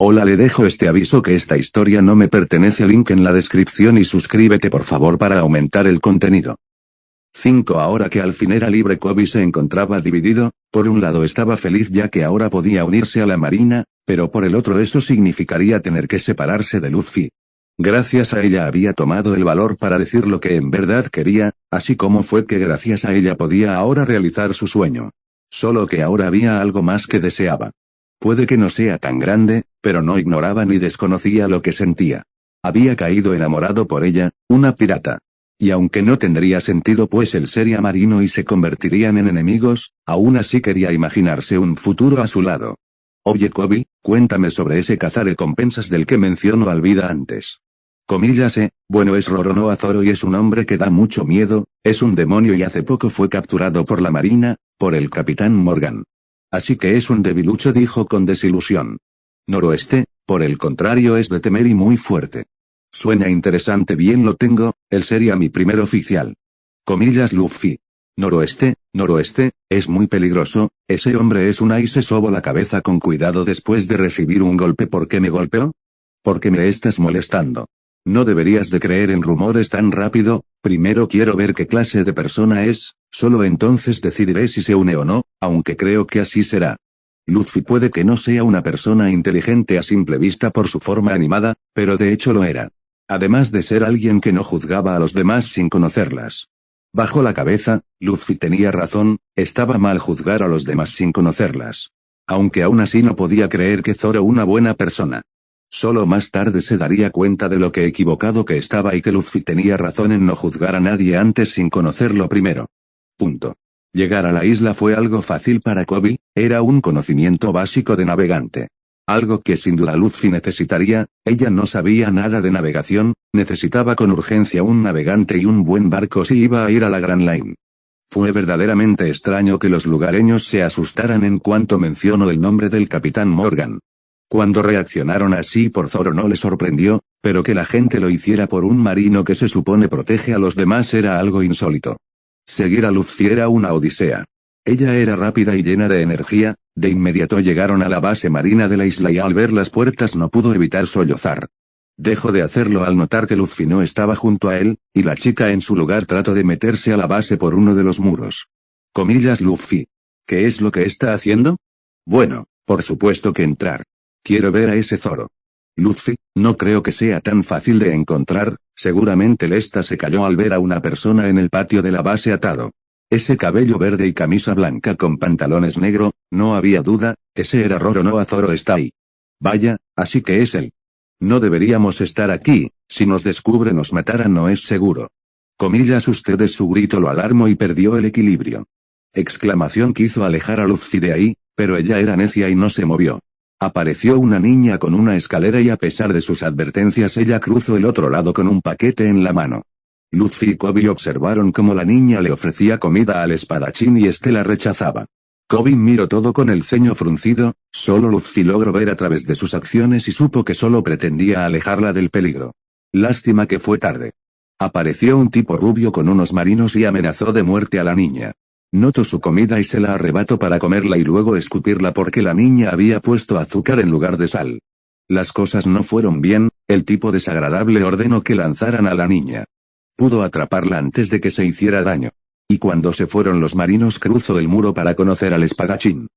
Hola, le dejo este aviso que esta historia no me pertenece, link en la descripción y suscríbete por favor para aumentar el contenido. 5. Ahora que al fin era libre, Kobe se encontraba dividido. Por un lado estaba feliz ya que ahora podía unirse a la marina, pero por el otro eso significaría tener que separarse de Luffy. Gracias a ella había tomado el valor para decir lo que en verdad quería, así como fue que gracias a ella podía ahora realizar su sueño. Solo que ahora había algo más que deseaba. Puede que no sea tan grande, pero no ignoraba ni desconocía lo que sentía. Había caído enamorado por ella, una pirata. Y aunque no tendría sentido pues él sería marino y se convertirían en enemigos, aún así quería imaginarse un futuro a su lado. Oye Kobe, cuéntame sobre ese cazarrecompensas del que mencionó Alvida antes. Bueno, es Roronoa Zoro y es un hombre que da mucho miedo, es un demonio y hace poco fue capturado por la marina, por el capitán Morgan. Así que es un debilucho, dijo con desilusión. Noroeste, por el contrario, es de temer y muy fuerte. Suena interesante, bien lo tengo, él sería mi primer oficial. Luffy. Noroeste, es muy peligroso, ese hombre es un se sobo la cabeza con cuidado después de recibir un golpe. ¿Por qué me golpeó? Porque me estás molestando. No deberías de creer en rumores tan rápido, primero quiero ver qué clase de persona es, solo entonces decidiré si se une o no, aunque creo que así será. Luffy puede que no sea una persona inteligente a simple vista por su forma animada, pero de hecho lo era. Además de ser alguien que no juzgaba a los demás sin conocerlas. Bajó la cabeza, Luffy tenía razón, estaba mal juzgar a los demás sin conocerlas. Aunque aún así no podía creer que Zoro una buena persona. Solo más tarde se daría cuenta de lo que equivocado que estaba y que Luffy tenía razón en no juzgar a nadie antes sin conocerlo primero. Llegar a la isla fue algo fácil para Kobe, era un conocimiento básico de navegante. Algo que sin duda Luffy necesitaría, ella no sabía nada de navegación, necesitaba con urgencia un navegante y un buen barco si iba a ir a la Grand Line. Fue verdaderamente extraño que los lugareños se asustaran en cuanto mencionó el nombre del capitán Morgan. Cuando reaccionaron así por Zoro no le sorprendió, pero que la gente lo hiciera por un marino que se supone protege a los demás era algo insólito. Seguir a Luffy era una odisea. Ella era rápida y llena de energía, de inmediato llegaron a la base marina de la isla y al ver las puertas no pudo evitar sollozar. Dejó de hacerlo al notar que Luffy no estaba junto a él, y la chica en su lugar trató de meterse a la base por uno de los muros. Luffy. ¿Qué es lo que está haciendo? Bueno, por supuesto que entrar. Quiero ver a ese Zoro. Luffy, no creo que sea tan fácil de encontrar, seguramente Lesta se cayó al ver a una persona en el patio de la base atado. Ese cabello verde y camisa blanca con pantalones negro, no había duda, ese era Roronoa Zoro, está ahí. Vaya, así que es él. No deberíamos estar aquí, si nos descubre nos matará, no es seguro. Ustedes, su grito lo alarmó y perdió el equilibrio. Quiso alejar a Luffy de ahí, pero ella era necia y no se movió. Apareció una niña con una escalera y a pesar de sus advertencias ella cruzó el otro lado con un paquete en la mano. Luffy y Kobe observaron cómo la niña le ofrecía comida al espadachín y este la rechazaba. Kobe miró todo con el ceño fruncido, solo Luffy logró ver a través de sus acciones y supo que solo pretendía alejarla del peligro. Lástima que fue tarde. Apareció un tipo rubio con unos marinos y amenazó de muerte a la niña. Notó su comida y se la arrebató para comerla y luego escupirla porque la niña había puesto azúcar en lugar de sal. Las cosas no fueron bien, el tipo desagradable ordenó que lanzaran a la niña. Pudo atraparla antes de que se hiciera daño. Y cuando se fueron los marinos cruzó el muro para conocer al espadachín.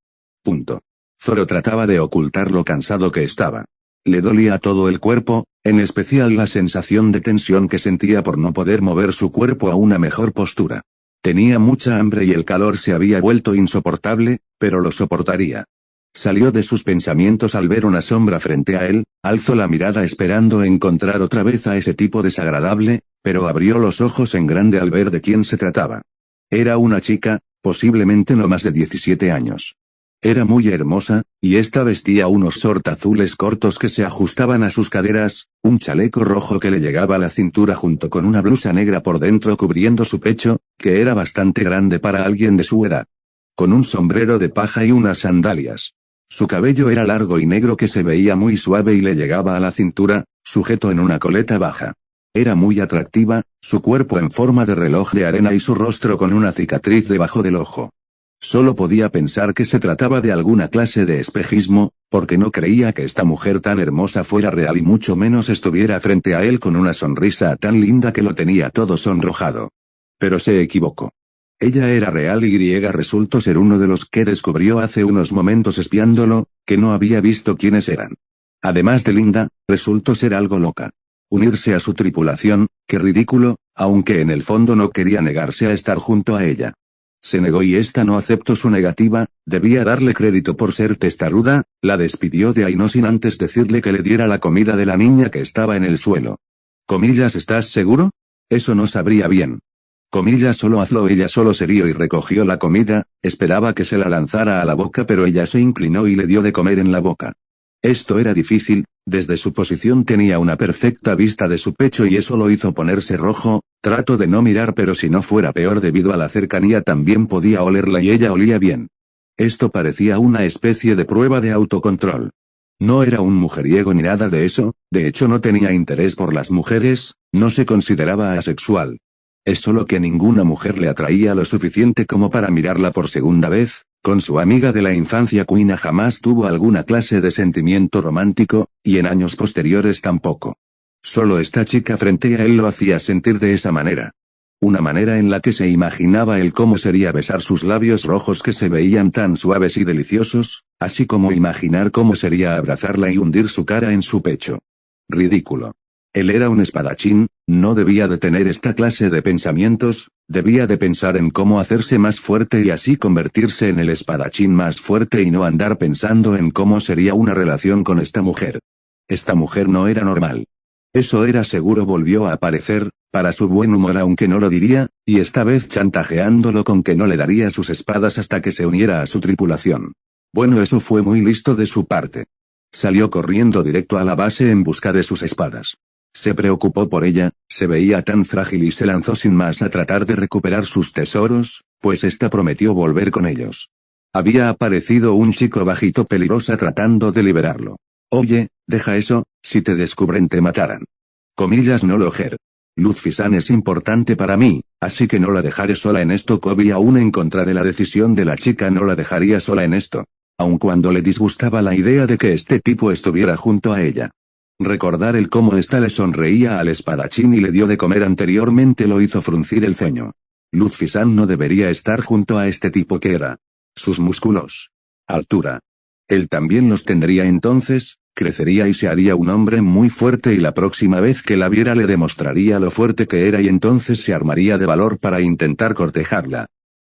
Zoro trataba de ocultar lo cansado que estaba. Le dolía todo el cuerpo, en especial la sensación de tensión que sentía por no poder mover su cuerpo a una mejor postura. Tenía mucha hambre y el calor se había vuelto insoportable, pero lo soportaría. Salió de sus pensamientos al ver una sombra frente a él, alzó la mirada esperando encontrar otra vez a ese tipo desagradable, pero abrió los ojos en grande al ver de quién se trataba. Era una chica, posiblemente no más de 17 años. Era muy hermosa, y esta vestía unos short azules cortos que se ajustaban a sus caderas, un chaleco rojo que le llegaba a la cintura junto con una blusa negra por dentro cubriendo su pecho, que era bastante grande para alguien de su edad. Con un sombrero de paja y unas sandalias. Su cabello era largo y negro que se veía muy suave y le llegaba a la cintura, sujeto en una coleta baja. Era muy atractiva, su cuerpo en forma de reloj de arena y su rostro con una cicatriz debajo del ojo. Solo podía pensar que se trataba de alguna clase de espejismo, porque no creía que esta mujer tan hermosa fuera real y mucho menos estuviera frente a él con una sonrisa tan linda que lo tenía todo sonrojado. Pero se equivocó. Ella era real y resultó ser uno de los que descubrió hace unos momentos espiándolo, que no había visto quiénes eran. Además de linda, resultó ser algo loca. Unirse a su tripulación, qué ridículo, aunque en el fondo no quería negarse a estar junto a ella. Se negó y esta no aceptó su negativa, debía darle crédito por ser testaruda, la despidió de ahí no sin antes decirle que le diera la comida de la niña que estaba en el suelo. Comillas, ¿estás seguro? Eso no sabría bien. Comillas, solo hazlo. Ella solo se rió y recogió la comida, esperaba que se la lanzara a la boca pero ella se inclinó y le dio de comer en la boca. Esto era difícil, desde su posición tenía una perfecta vista de su pecho y eso lo hizo ponerse rojo, trató de no mirar pero si no fuera peor debido a la cercanía también podía olerla y ella olía bien. Esto parecía una especie de prueba de autocontrol. No era un mujeriego ni nada de eso, de hecho no tenía interés por las mujeres, no se consideraba asexual. Es solo que ninguna mujer le atraía lo suficiente como para mirarla por segunda vez. Con su amiga de la infancia Quina jamás tuvo alguna clase de sentimiento romántico, y en años posteriores tampoco. Solo esta chica frente a él lo hacía sentir de esa manera. Una manera en la que se imaginaba él cómo sería besar sus labios rojos que se veían tan suaves y deliciosos, así como imaginar cómo sería abrazarla y hundir su cara en su pecho. Ridículo. Él era un espadachín, no debía de tener esta clase de pensamientos, debía de pensar en cómo hacerse más fuerte y así convertirse en el espadachín más fuerte y no andar pensando en cómo sería una relación con esta mujer. Esta mujer no era normal. Eso era seguro. Volvió a aparecer, para su buen humor aunque no lo diría, y esta vez chantajeándolo con que no le daría sus espadas hasta que se uniera a su tripulación. Bueno, eso fue muy listo de su parte. Salió corriendo directo a la base en busca de sus espadas. Se preocupó por ella, se veía tan frágil y se lanzó sin más a tratar de recuperar sus tesoros, pues ésta prometió volver con ellos. Había aparecido un chico bajito peligrosa tratando de liberarlo. Oye, deja eso, si te descubren te matarán. Comillas, no lo Ger. Luz-Fisan es importante para mí, así que no la dejaré sola en esto. Kobe aún en contra de la decisión de la chica no la dejaría sola en esto. Aun cuando le disgustaba la idea de que este tipo estuviera junto a ella. Recordar el cómo ésta le sonreía al espadachín y le dio de comer anteriormente lo hizo fruncir el ceño. Luz-Fisan no debería estar junto a este tipo que era. Sus músculos. Altura. Él también los tendría entonces, crecería y se haría un hombre muy fuerte y la próxima vez que la viera le demostraría lo fuerte que era y entonces se armaría de valor para intentar cortejarla.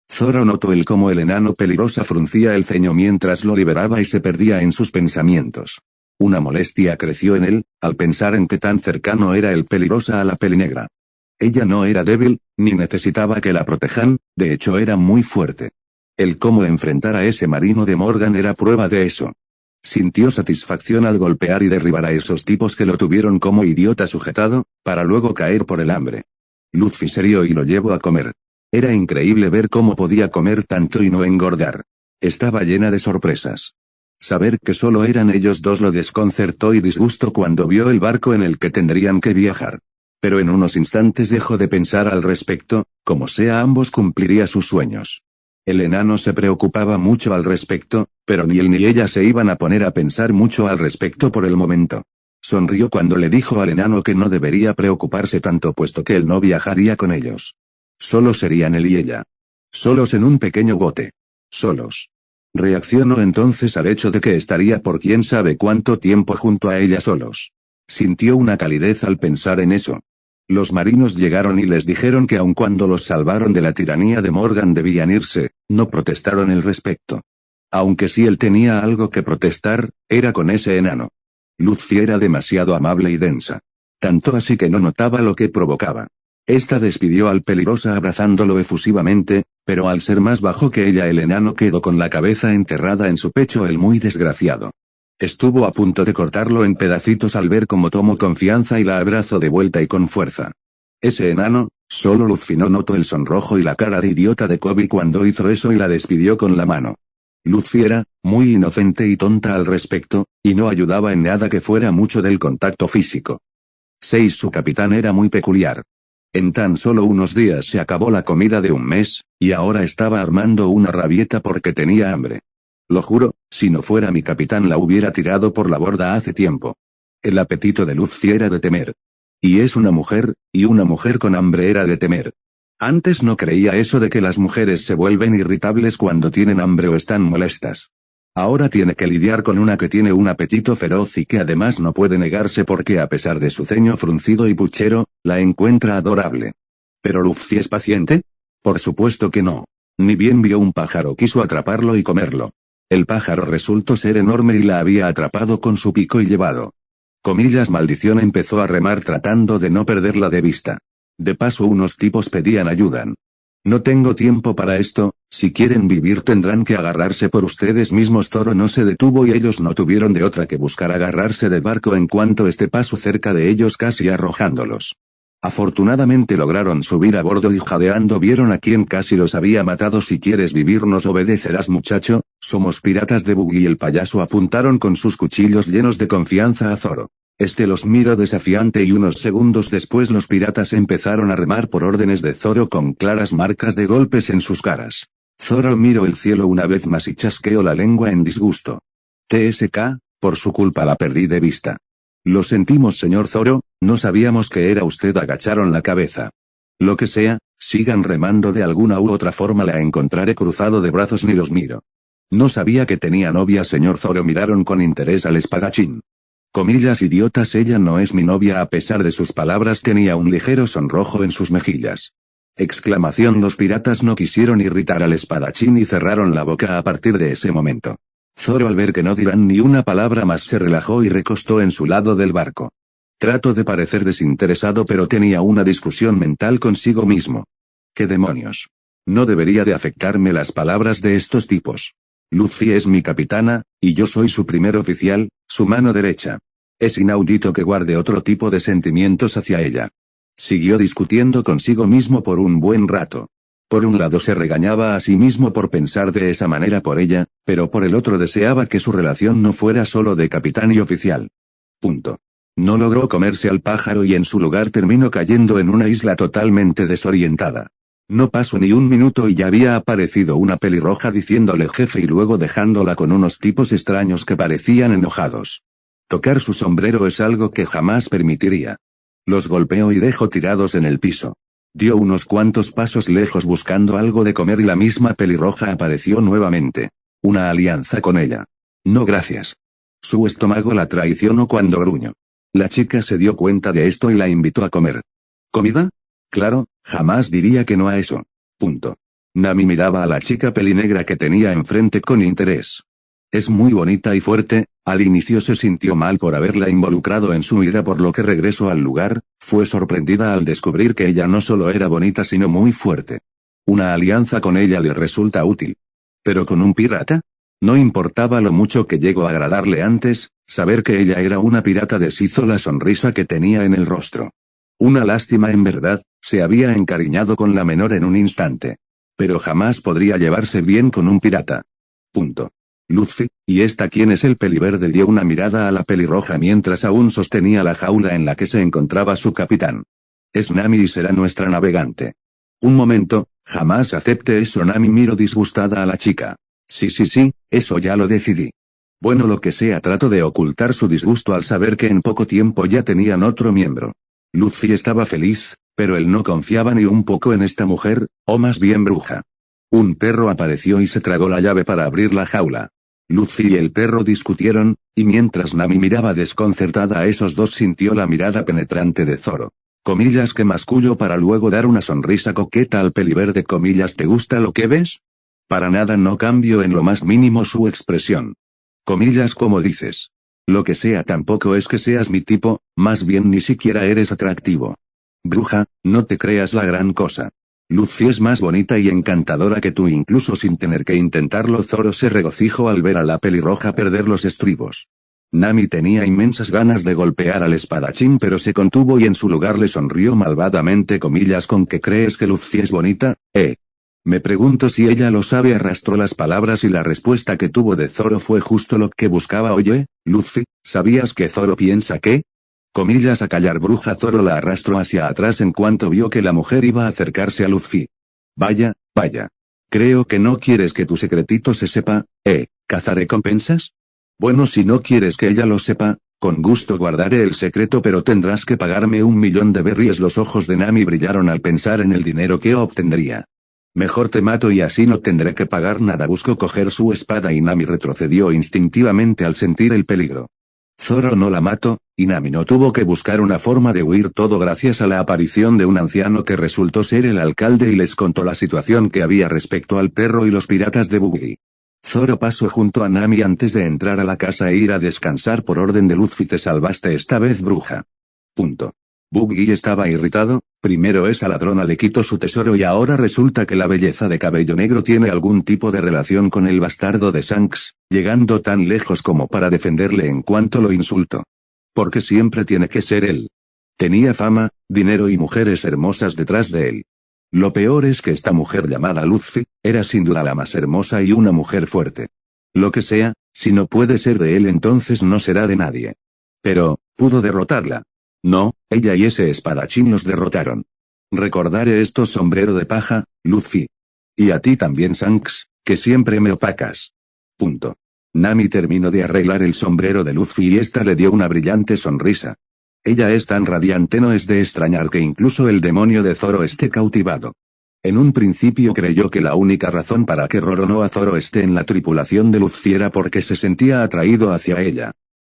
Zoro notó el cómo el enano peligrosa fruncía el ceño mientras lo liberaba y se perdía en sus pensamientos. Una molestia creció en él, al pensar en que tan cercano era el peligrosa a la pelinegra. Ella no era débil, ni necesitaba que la protejan, de hecho era muy fuerte. El cómo enfrentar a ese marino de Morgan era prueba de eso. Sintió satisfacción al golpear y derribar a esos tipos que lo tuvieron como idiota sujetado, para luego caer por el hambre. Luffy se rió y lo llevó a comer. Era increíble ver cómo podía comer tanto y no engordar. Estaba llena de sorpresas. Saber que solo eran ellos dos lo desconcertó y disgustó cuando vio el barco en el que tendrían que viajar. Pero en unos instantes dejó de pensar al respecto, como sea ambos cumpliría sus sueños. El enano se preocupaba mucho al respecto, pero ni él ni ella se iban a poner a pensar mucho al respecto por el momento. Sonrió cuando le dijo al enano que no debería preocuparse tanto puesto que él no viajaría con ellos. Solo serían él y ella. Solos en un pequeño bote. Solos. Reaccionó entonces al hecho de que estaría por quién sabe cuánto tiempo junto a ella solos. Sintió una calidez al pensar en eso. Los marinos llegaron y les dijeron que aun cuando los salvaron de la tiranía de Morgan debían irse, no protestaron al respecto. Aunque si él tenía algo que protestar, era con ese enano. Luffy era demasiado amable y densa. Tanto así que no notaba lo que provocaba. Esta despidió al peligrosa abrazándolo efusivamente, pero al ser más bajo que ella el enano quedó con la cabeza enterrada en su pecho el muy desgraciado. Estuvo a punto de cortarlo en pedacitos al ver cómo tomó confianza y la abrazó de vuelta y con fuerza. Ese enano, solo Luffy no notó el sonrojo y la cara de idiota de Kobe cuando hizo eso y la despidió con la mano. Luffy era, muy inocente y tonta al respecto, y no ayudaba en nada que fuera mucho del contacto físico. 6. Su capitán era muy peculiar. En tan solo unos días se acabó la comida de un mes, y ahora estaba armando una rabieta porque tenía hambre. Lo juro, si no fuera mi capitán la hubiera tirado por la borda hace tiempo. El apetito de Luffy era de temer. Y es una mujer, y una mujer con hambre era de temer. Antes no creía eso de que las mujeres se vuelven irritables cuando tienen hambre o están molestas. Ahora tiene que lidiar con una que tiene un apetito feroz y que además no puede negarse porque a pesar de su ceño fruncido y puchero, la encuentra adorable. ¿Pero Luffy es paciente? Por supuesto que no. Ni bien vio un pájaro quiso atraparlo y comerlo. El pájaro resultó ser enorme y la había atrapado con su pico y llevado. Comillas maldición empezó a remar tratando de no perderla de vista. De paso unos tipos pedían ayuda. No tengo tiempo para esto, si quieren vivir tendrán que agarrarse por ustedes mismos. Zoro no se detuvo y ellos no tuvieron de otra que buscar agarrarse del barco en cuanto este pasó cerca de ellos casi arrojándolos. Afortunadamente lograron subir a bordo y jadeando vieron a quien casi los había matado. Si quieres vivir nos obedecerás muchacho, somos piratas de Buggy y el payaso apuntaron con sus cuchillos llenos de confianza a Zoro. Este los miró desafiante y unos segundos después los piratas empezaron a remar por órdenes de Zoro con claras marcas de golpes en sus caras. Zoro miró el cielo una vez más y chasqueó la lengua en disgusto. TSK, por su culpa la perdí de vista. Lo sentimos señor Zoro, no sabíamos que era usted. Agacharon la cabeza. Lo que sea, sigan remando de alguna u otra forma la encontraré. Cruzado de brazos ni los miro. No sabía que tenía novia señor Zoro. Miraron con interés al espadachín. Comillas idiotas, ella no es mi novia. A pesar de sus palabras tenía un ligero sonrojo en sus mejillas. Exclamación. Los piratas no quisieron irritar al espadachín y cerraron la boca a partir de ese momento. Zoro al ver que no dirán ni una palabra más se relajó y recostó en su lado del barco. Trató de parecer desinteresado pero tenía una discusión mental consigo mismo. ¿Qué demonios? No debería de afectarme las palabras de estos tipos. Luffy es mi capitana, y yo soy su primer oficial, su mano derecha. Es inaudito que guarde otro tipo de sentimientos hacia ella. Siguió discutiendo consigo mismo por un buen rato. Por un lado se regañaba a sí mismo por pensar de esa manera por ella, pero por el otro deseaba que su relación no fuera solo de capitán y oficial. Punto. No logró comerse al pájaro y en su lugar terminó cayendo en una isla totalmente desorientada. No pasó ni un minuto y ya había aparecido una pelirroja diciéndole jefe y luego dejándola con unos tipos extraños que parecían enojados. Tocar su sombrero es algo que jamás permitiría. Los golpeó y dejó tirados en el piso. Dio unos cuantos pasos lejos buscando algo de comer y la misma pelirroja apareció nuevamente. Una alianza con ella. No gracias. Su estómago la traicionó cuando gruñó. La chica se dio cuenta de esto y la invitó a comer. ¿Comida? Claro, jamás diría que no a eso. Punto. Nami miraba a la chica pelinegra que tenía enfrente con interés. Es muy bonita y fuerte. Al inicio se sintió mal por haberla involucrado en su ira, por lo que regresó al lugar, fue sorprendida al descubrir que ella no solo era bonita sino muy fuerte. Una alianza con ella le resulta útil. ¿Pero con un pirata? No importaba lo mucho que llegó a agradarle antes, saber que ella era una pirata deshizo la sonrisa que tenía en el rostro. Una lástima en verdad, se había encariñado con la menor en un instante. Pero jamás podría llevarse bien con un pirata. Punto. Luffy, ¿y esta quién es? El peliverde dio una mirada a la pelirroja mientras aún sostenía la jaula en la que se encontraba su capitán. Es Nami y será nuestra navegante. Un momento, jamás acepte eso. Nami miró disgustada a la chica. Sí, eso ya lo decidí. Bueno, lo que sea, trató de ocultar su disgusto al saber que en poco tiempo ya tenían otro miembro. Luffy estaba feliz, pero él no confiaba ni un poco en esta mujer, o más bien bruja. Un perro apareció y se tragó la llave para abrir la jaula. Luffy y el perro discutieron, y mientras Nami miraba desconcertada a esos dos sintió la mirada penetrante de Zoro. Comillas que masculló para luego dar una sonrisa coqueta al peliverde. Comillas, ¿te gusta lo que ves? Para nada, no cambió en lo más mínimo su expresión. Comillas, ¿cómo dices? Lo que sea, tampoco es que seas mi tipo, más bien ni siquiera eres atractivo. Bruja, no te creas la gran cosa. Luffy es más bonita y encantadora que tú incluso sin tener que intentarlo. Zoro se regocijó al ver a la pelirroja perder los estribos. Nami tenía inmensas ganas de golpear al espadachín pero se contuvo y en su lugar le sonrió malvadamente. Comillas, ¿con qué crees que Luffy es bonita? Me pregunto si ella lo sabe. Arrastró las palabras y la respuesta que tuvo de Zoro fue justo lo que buscaba. Oye, Luffy, ¿sabías que Zoro piensa que? Comillas a callar bruja. Zoro la arrastró hacia atrás en cuanto vio que la mujer iba a acercarse a Luffy. Vaya, vaya. Creo que no quieres que tu secretito se sepa, ¿cazarrecompensas? Bueno, si no quieres que ella lo sepa, con gusto guardaré el secreto, pero tendrás que pagarme 1.000.000 de berries. Los ojos de Nami brillaron al pensar en el dinero que obtendría. Mejor te mato y así no tendré que pagar nada. Buscó coger su espada y Nami retrocedió instintivamente al sentir el peligro. Zoro no la mató, y Nami no tuvo que buscar una forma de huir, todo gracias a la aparición de un anciano que resultó ser el alcalde y les contó la situación que había respecto al perro y los piratas de Buggy. Zoro pasó junto a Nami antes de entrar a la casa e ir a descansar por orden de Luffy. Te salvaste esta vez, bruja. Buggy estaba irritado. Primero esa ladrona le quitó su tesoro y ahora resulta que la belleza de cabello negro tiene algún tipo de relación con el bastardo de Shanks, llegando tan lejos como para defenderle en cuanto lo insultó. Porque siempre tiene que ser él. Tenía fama, dinero y mujeres hermosas detrás de él. Lo peor es que esta mujer llamada Luffy, era sin duda la más hermosa y una mujer fuerte. Lo que sea, si no puede ser de él entonces no será de nadie. Pero, ¿pudo derrotarla? No, ella y ese espadachín los derrotaron. Recordaré esto, sombrero de paja, Luffy. Y a ti también, Shanks, que siempre me opacas. Nami terminó de arreglar el sombrero de Luffy y ésta le dio una brillante sonrisa. Ella es tan radiante, no es de extrañar que incluso el demonio de Zoro esté cautivado. En un principio creyó que la única razón para que Roronoa Zoro esté en la tripulación de Luffy era porque se sentía atraído hacia ella.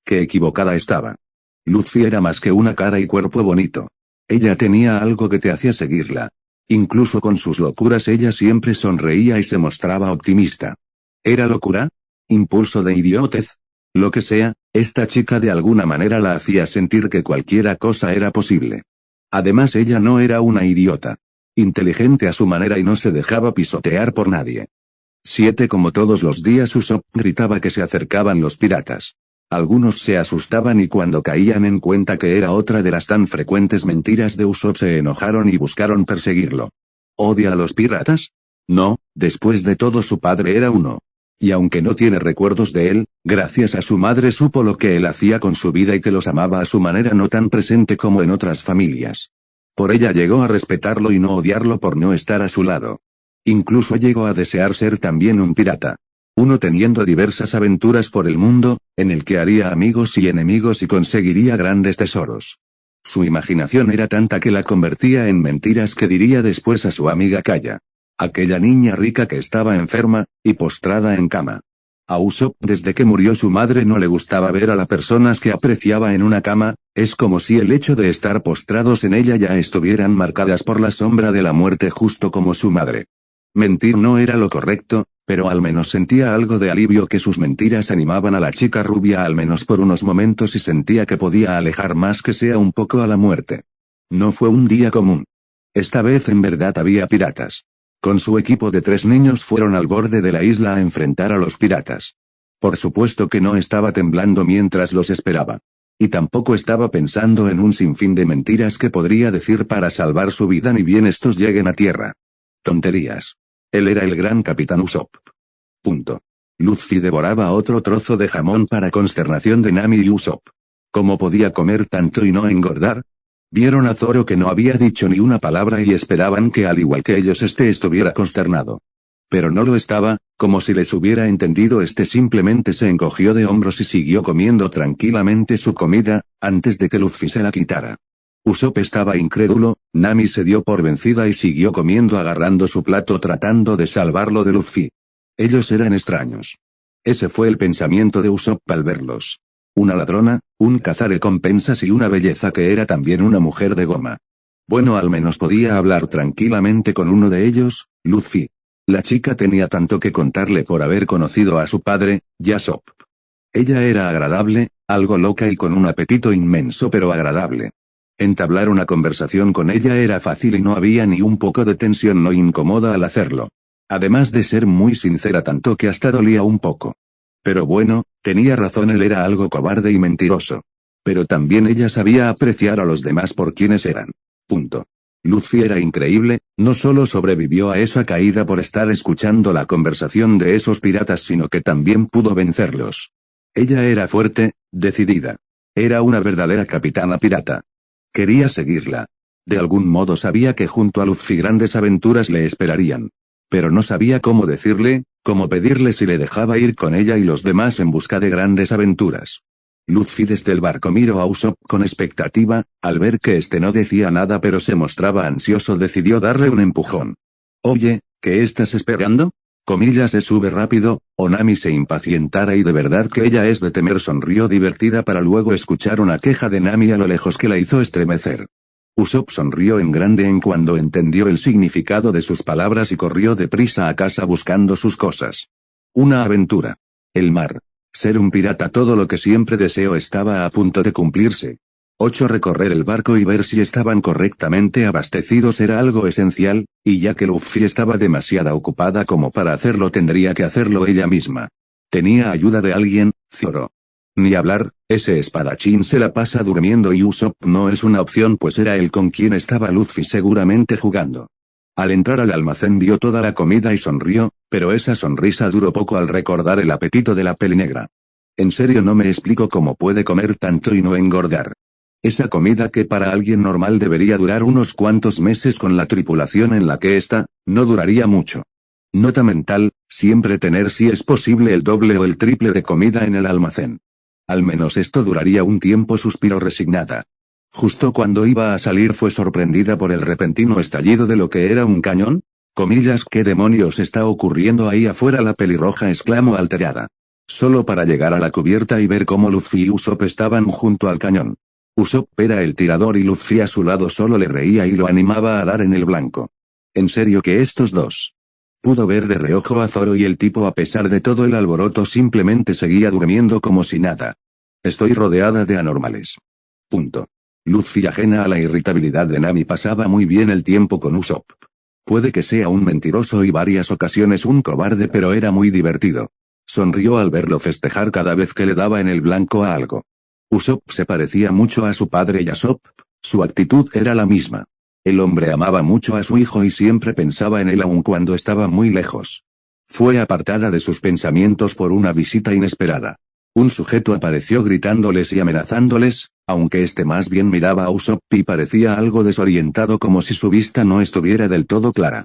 Qué equivocada estaba. Luffy era más que una cara y cuerpo bonito. Ella tenía algo que te hacía seguirla. Incluso con sus locuras ella siempre sonreía y se mostraba optimista. ¿Era locura? ¿Impulso de idiotez? Lo que sea, esta chica de alguna manera la hacía sentir que cualquiera cosa era posible. Además ella no era una idiota. Inteligente a su manera y no se dejaba pisotear por nadie. 7. Como todos los días Usopp gritaba que se acercaban los piratas. Algunos se asustaban y cuando caían en cuenta que era otra de las tan frecuentes mentiras de Usopp se enojaron y buscaron perseguirlo. ¿Odia a los piratas? No, después de todo su padre era uno. Y aunque no tiene recuerdos de él, gracias a su madre supo lo que él hacía con su vida y que los amaba a su manera, no tan presente como en otras familias. Por ella llegó a respetarlo y no odiarlo por no estar a su lado. Incluso llegó a desear ser también un pirata. Uno teniendo diversas aventuras por el mundo, en el que haría amigos y enemigos y conseguiría grandes tesoros. Su imaginación era tanta que la convertía en mentiras que diría después a su amiga Kaya. Aquella niña rica que estaba enferma, y postrada en cama. A Usopp desde que murió su madre no le gustaba ver a las personas que apreciaba en una cama, es como si el hecho de estar postrados en ella ya estuvieran marcadas por la sombra de la muerte justo como su madre. Mentir no era lo correcto, pero al menos sentía algo de alivio que sus mentiras animaban a la chica rubia al menos por unos momentos y sentía que podía alejar más que sea un poco a la muerte. No fue un día común. Esta vez en verdad había piratas. Con su equipo de 3 niños fueron al borde de la isla a enfrentar a los piratas. Por supuesto que no estaba temblando mientras los esperaba. Y tampoco estaba pensando en un sinfín de mentiras que podría decir para salvar su vida ni bien estos lleguen a tierra. Tonterías. Él era el gran capitán Usopp. Luffy devoraba otro trozo de jamón para consternación de Nami y Usopp. ¿Cómo podía comer tanto y no engordar? Vieron a Zoro que no había dicho ni una palabra y esperaban que al igual que ellos estuviera consternado. Pero no lo estaba, como si les hubiera entendido. Simplemente se encogió de hombros y siguió comiendo tranquilamente su comida, antes de que Luffy se la quitara. Usopp estaba incrédulo, Nami se dio por vencida y siguió comiendo agarrando su plato tratando de salvarlo de Luffy. Ellos eran extraños. Ese fue el pensamiento de Usopp al verlos. Una ladrona, un cazarrecompensas y una belleza que era también una mujer de goma. Bueno, al menos podía hablar tranquilamente con uno de ellos, Luffy. La chica tenía tanto que contarle por haber conocido a su padre, Usopp. Ella era agradable, algo loca y con un apetito inmenso pero agradable. Entablar una conversación con ella era fácil y no había ni un poco de tensión no incómoda al hacerlo. Además de ser muy sincera tanto que hasta dolía un poco. Pero bueno, tenía razón, él era algo cobarde y mentiroso. Pero también ella sabía apreciar a los demás por quienes eran. Luffy era increíble, no solo sobrevivió a esa caída por estar escuchando la conversación de esos piratas sino que también pudo vencerlos. Ella era fuerte, decidida. Era una verdadera capitana pirata. Quería seguirla. De algún modo sabía que junto a Luffy grandes aventuras le esperarían. Pero no sabía cómo decirle, cómo pedirle si le dejaba ir con ella y los demás en busca de grandes aventuras. Luffy desde el barco miró a Usopp con expectativa, al ver que este no decía nada pero se mostraba ansioso decidió darle un empujón. Oye, ¿qué estás esperando? Se sube rápido, o Nami se impacientara y de verdad que ella es de temer sonrió divertida para luego escuchar una queja de Nami a lo lejos que la hizo estremecer. Usopp sonrió en grande en cuando entendió el significado de sus palabras y corrió deprisa a casa buscando sus cosas. Una aventura. El mar. Ser un pirata todo lo que siempre deseó estaba a punto de cumplirse. 8. Recorrer el barco y ver si estaban correctamente abastecidos era algo esencial, y ya que Luffy estaba demasiado ocupada como para hacerlo tendría que hacerlo ella misma. Tenía ayuda de alguien, Zoro. Ni hablar, ese espadachín se la pasa durmiendo y Usopp no es una opción pues era él con quien estaba Luffy seguramente jugando. Al entrar al almacén vio toda la comida y sonrió, pero esa sonrisa duró poco al recordar el apetito de la pelinegra. En serio no me explico cómo puede comer tanto y no engordar. Esa comida que para alguien normal debería durar unos cuantos meses con la tripulación en la que está, no duraría mucho. Nota mental, siempre tener si es posible el doble o el triple de comida en el almacén. Al menos esto duraría un tiempo suspiró resignada. Justo cuando iba a salir fue sorprendida por el repentino estallido de lo que era un cañón. ¿Qué demonios está ocurriendo ahí afuera? La pelirroja exclamó alterada. Solo para llegar a la cubierta y ver cómo Luffy y Usopp estaban junto al cañón. Usopp era el tirador y Luffy a su lado solo le reía y lo animaba a dar en el blanco. ¿En serio que estos dos? Pudo ver de reojo a Zoro y el tipo a pesar de todo el alboroto simplemente seguía durmiendo como si nada. Estoy rodeada de anormales. Punto. Luffy ajena a la irritabilidad de Nami pasaba muy bien el tiempo con Usopp. Puede que sea un mentiroso y varias ocasiones un cobarde pero era muy divertido. Sonrió al verlo festejar cada vez que le daba en el blanco a algo. Usopp se parecía mucho a su padre y a Sop, su actitud era la misma. El hombre amaba mucho a su hijo y siempre pensaba en él aun cuando estaba muy lejos. Fue apartada de sus pensamientos por una visita inesperada. Un sujeto apareció gritándoles y amenazándoles, aunque este más bien miraba a Usopp y parecía algo desorientado como si su vista no estuviera del todo clara.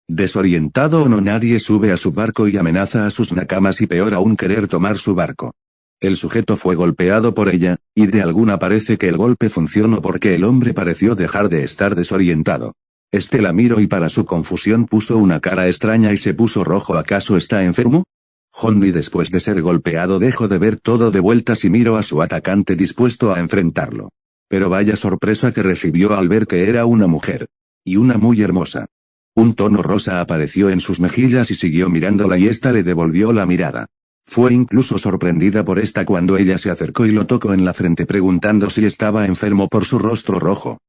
Desorientado o no nadie sube a su barco y amenaza a sus nakamas y peor aún querer tomar su barco. El sujeto fue golpeado por ella, y de alguna parece que el golpe funcionó porque el hombre pareció dejar de estar desorientado. Este la miró y para su confusión puso una cara extraña y se puso rojo. ¿Acaso está enfermo? Honmi después de ser golpeado dejó de ver todo de vueltas y miró a su atacante dispuesto a enfrentarlo. Pero vaya sorpresa que recibió al ver que era una mujer. Y una muy hermosa. Un tono rosa apareció en sus mejillas y siguió mirándola y ésta le devolvió la mirada. Fue incluso sorprendida por esta cuando ella se acercó y lo tocó en la frente preguntando si estaba enfermo por su rostro rojo.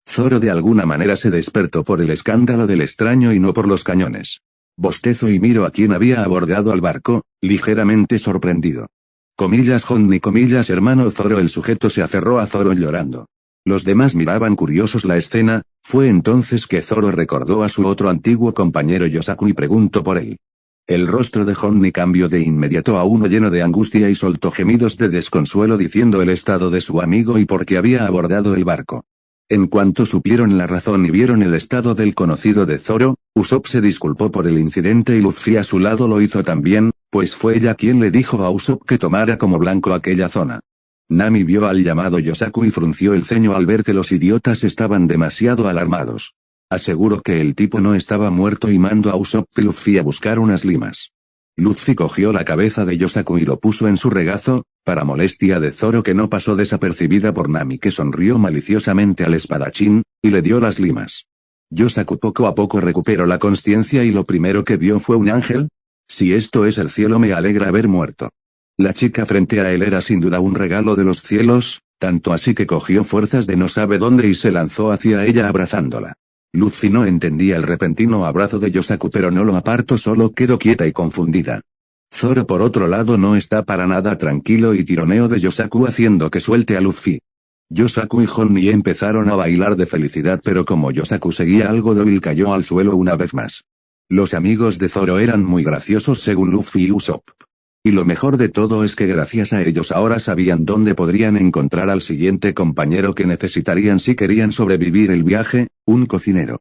Zoro de alguna manera se despertó por el escándalo del extraño y no por los cañones. Bostezó y miró a quien había abordado al barco, ligeramente sorprendido. Honmi, hermano Zoro. El sujeto se aferró a Zoro llorando. Los demás miraban curiosos la escena, fue entonces que Zoro recordó a su otro antiguo compañero Yosaku y preguntó por él. El rostro de Honmi cambió de inmediato a uno lleno de angustia y soltó gemidos de desconsuelo diciendo el estado de su amigo y por qué había abordado el barco. En cuanto supieron la razón y vieron el estado del conocido de Zoro, Usopp se disculpó por el incidente y Luffy a su lado lo hizo también, pues fue ella quien le dijo a Usopp que tomara como blanco aquella zona. Nami vio al llamado Yosaku y frunció el ceño al ver que los idiotas estaban demasiado alarmados. Aseguró que el tipo no estaba muerto y mandó a Usopp y Luffy a buscar unas limas. Luffy cogió la cabeza de Yosaku y lo puso en su regazo, para molestia de Zoro que no pasó desapercibida por Nami que sonrió maliciosamente al espadachín, y le dio las limas. Yosaku poco a poco recuperó la consciencia y lo primero que vio fue un ángel. Si esto es el cielo me alegra haber muerto. La chica frente a él era sin duda un regalo de los cielos, tanto así que cogió fuerzas de no sabe dónde y se lanzó hacia ella abrazándola. Luffy no entendía el repentino abrazo de Yosaku pero no lo apartó, solo quedó quieta y confundida. Zoro por otro lado no está para nada tranquilo y tironeo de Yosaku haciendo que suelte a Luffy. Yosaku y Honmi empezaron a bailar de felicidad pero como Yosaku seguía algo débil cayó al suelo una vez más. Los amigos de Zoro eran muy graciosos según Luffy y Usopp. Y lo mejor de todo es que gracias a ellos ahora sabían dónde podrían encontrar al siguiente compañero que necesitarían si querían sobrevivir el viaje, un cocinero.